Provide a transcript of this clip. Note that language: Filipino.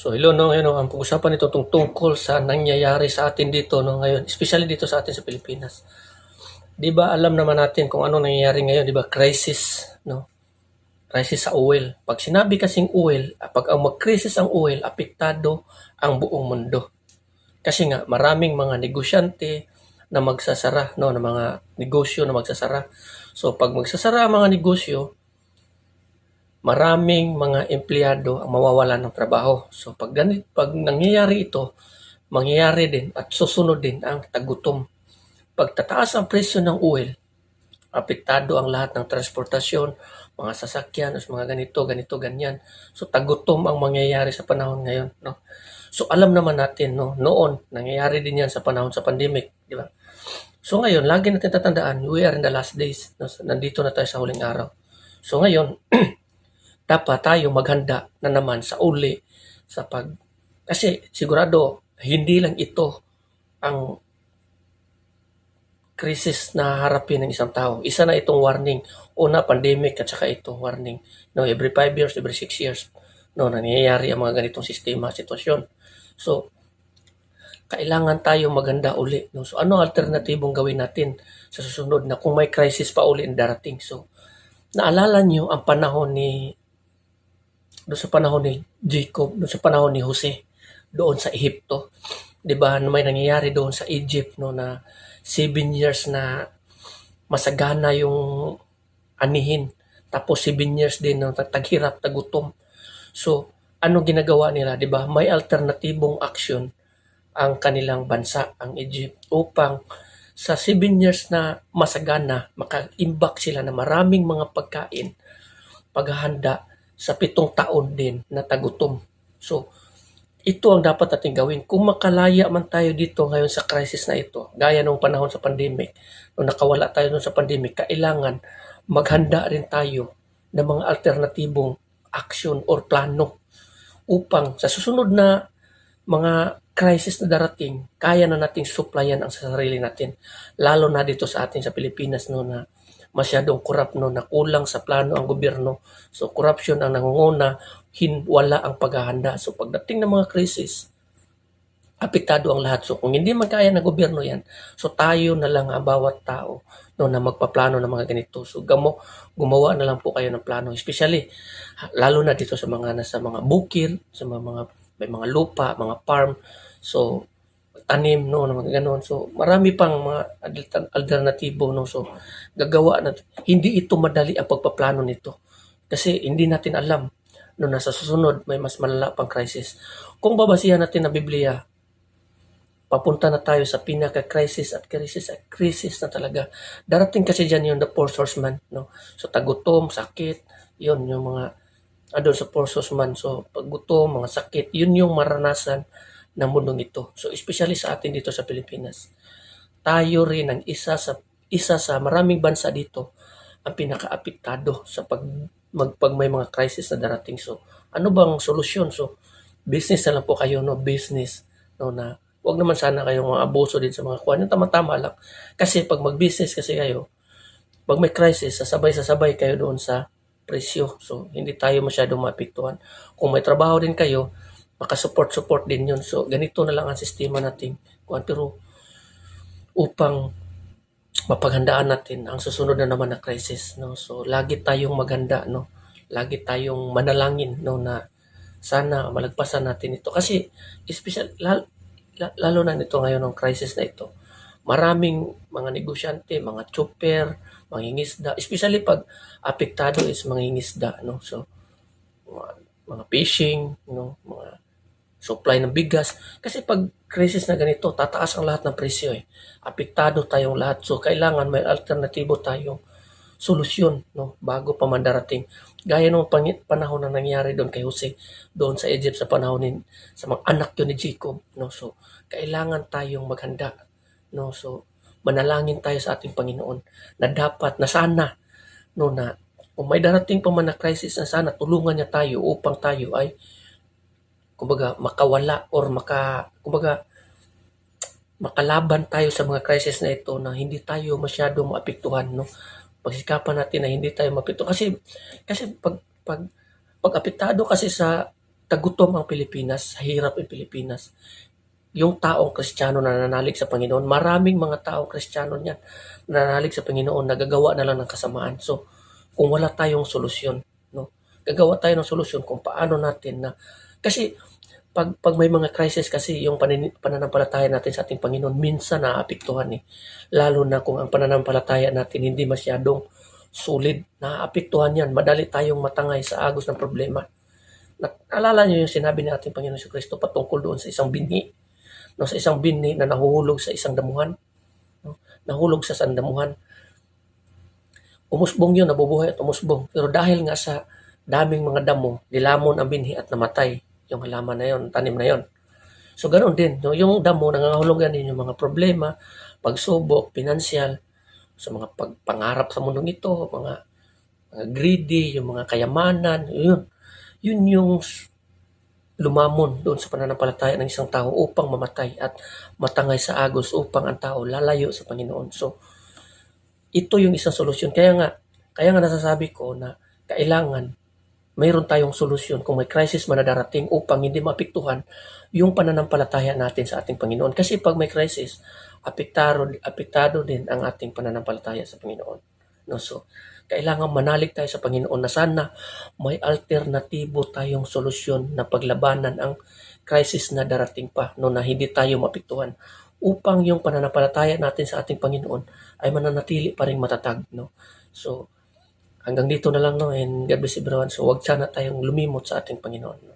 So hello no, ngayon no, ang pag-usapan nito tungkol sa nangyayari sa atin dito no ngayon, especially dito sa atin sa Pilipinas. 'Di ba alam naman natin kung ano nangyayari ngayon, 'di ba? Crisis, no? Crisis sa oil. Pag sinabi kasing oil, pag ang mag-crisis ang oil, apektado ang buong mundo. Kasi nga maraming mga negosyante na magsasara, no, na mga negosyo na magsasara. So pag magsasara ang mga negosyo, maraming mga empleyado ang mawawalan ng trabaho. So pag nangyayari ito, mangyayari din at susunod din ang tagutom. Pagtataas ang presyo ng oil, apektado ang lahat ng transportasyon, mga sasakyan, mga ganito, ganyan. So tagutom ang mangyayari sa panahon ngayon, no? So alam naman natin, no, noon nangyayari din 'yan sa panahon sa pandemic, di ba? So ngayon, lagi natin tatandaan, we are in the last days. No? Nandito na tayo sa huling araw. So ngayon, dapat tayo maghanda na naman sa uli sa kasi sigurado hindi lang ito ang krisis na harapin ng isang tao. Isa na itong warning. Una, pandemic at saka ito, warning. No, every 5 years, every 6 years, no, nangyayari ang mga ganitong sistema, sitwasyon. So, kailangan tayo maganda uli. No? So, ano alternatibong gawin natin sa susunod na kung may crisis pa uli na darating? So, naalala nyo ang panahon doon sa panahon ni Jacob, doon sa panahon ni Jose, doon sa Ehipto. 'Di ba? May nangyayari doon sa Egypt no na 7 years na masagana yung anihin. Tapos 7 years din no taghirap, tagutom. So, ano ginagawa nila, 'di ba? May alternatibong action ang kanilang bansa, ang Egypt, upang sa 7 years na masagana, maka-imbak sila na maraming mga pagkain, paghahanda sa 7 taon din na tagutom. So, ito ang dapat natin gawin. Kung makalaya man tayo dito ngayon sa crisis na ito, gaya nung panahon sa pandemic, nung nakawala tayo nung sa pandemic, kailangan maghanda rin tayo ng mga alternatibong action or plano upang sa susunod na mga crisis na darating, kaya na nating supplyan ang sarili natin. Lalo na dito sa atin sa Pilipinas no na masyadong corrupt no na kulang sa plano ang gobyerno. So corruption ang nangunguna, wala ang paghahanda. So pagdating ng mga crisis, apektado ang lahat. So kung hindi man kaya ng gobyerno yan, so tayo na lang ang bawat tao no na magpaplano ng mga ganito. So gumawa na lang po kayo ng plano, especially lalo na dito sa mga nasa mga bukid, sa mga may mga lupa, mga farm. So tanim no na mga ganoon. So marami pang mga alternatibo no. So gagawa na hindi ito madali ang pagpaplano nito. Kasi hindi natin alam no na sa susunod may mas malala pang crisis. Kung babasihan natin ang Biblia, papunta na tayo sa pinaka-crisis at crisis na talaga. Darating kasi dyan yung the four horsemen, no? So tagutom, sakit, yun yung mga doon sa four horsemen. So paggutom, mga sakit, yun yung maranasan ng mundong ito. So especially sa atin dito sa Pilipinas. Tayo rin ang isa sa maraming bansa dito ang pinaka-apektado sa pag may mga crisis na darating. So ano bang solusyon? So business na lang po kayo, no, business, no, na wag naman sana kayong mga abuso din sa mga kuwan. Yung tama-tama lang. Kasi pag mag-business kasi kayo, pag may crisis, sasabay kayo doon sa presyo. So hindi tayo masyadong maapektuhan. Kung may trabaho din kayo, makasupport din yun. So, ganito na lang ang sistema natin. Pero upang mapaghandaan natin ang susunod na naman na crisis, no? So, lagi tayong maganda, no? Lagi tayong manalangin, no, na sana malagpasan natin ito. Kasi, lalo na nito ngayon ng crisis na ito, maraming mga negosyante, mga chopper, mangingisda, especially pag apektado is mangingisda, no? So, mga fishing, no, mga supply ng bigas. Kasi pag crisis na ganito, tataas ang lahat ng presyo eh. Apektado tayong lahat. So, kailangan may alternatibo tayong solusyon, no, bago pa man darating. Gaya nung panahon na nangyari doon kay Jose, doon sa Egypt sa panahon sa mga anak yun ni Jacob, no. So, kailangan tayong maghanda, no. So, manalangin tayo sa ating Panginoon na dapat, na sana, no, na kung may darating pa man na crisis, na sana tulungan niya tayo upang tayo ay kumbaga makawala or makalaban tayo sa mga crisis na ito na hindi tayo masyadong maapektuhan, no. Pagsikapan natin na hindi tayo maapektuhan kasi pag apektado kasi sa tagutom ang Pilipinas, hirap ang Pilipinas. Yung taong Kristiyano na nananalig sa Panginoon, maraming mga taong Kristiyano niyan nananalig sa Panginoon, nagagawa na lang ng kasamaan. So, kung wala tayong solusyon, no? Gagawa tayo ng solusyon kung paano natin na kasi pag may mga crisis kasi yung pananampalataya natin sa ating Panginoon minsan naaapektuhan eh. Lalo na kung ang pananampalataya natin hindi masyadong solid, naaapektuhan yan. Madali tayong matangay sa agos ng problema. Naalala niyo yung sinabi ni ating Panginoon si Kristo patungkol doon sa isang binhi, no, sa isang binhi na nahuhulog sa isang damuhan, no? Nahulog sa isang damuhan. Umusbong yun, nabubuhay at umusbong. Pero dahil nga sa daming mga damo, nilamon ang binhi at namatay yung halaman na yon, tanim na yon. So ganoon din, no? Yung damo nangangahulugan din yung mga problema, pagsubok, pinansyal, sa mga pagpangarap sa mundong ito, mga greedy, yung mga kayamanan, yun. Yun yung lumamon doon sa pananampalataya ng isang tao upang mamatay at matangay sa agos upang ang tao lalayo sa Panginoon. So, ito yung isang solusyon. Kaya nga nasasabi ko na kailangan mayroon tayong solusyon kung may crisis man na darating upang hindi maapektuhan yung pananampalataya natin sa ating Panginoon. Kasi pag may crisis, apektado din ang ating pananampalataya sa Panginoon. No, so, kailangan manalig tayo sa Panginoon na sana may alternatibo tayong solusyon na paglabanan ang crisis na darating pa no, na hindi tayo maapektuhan upang yung pananampalataya natin sa ating Panginoon ay mananatili pa rin matatag. No? So, hanggang dito na lang, no? And God bless everyone. So, huwag sana tayong lumimot sa ating Panginoon. No?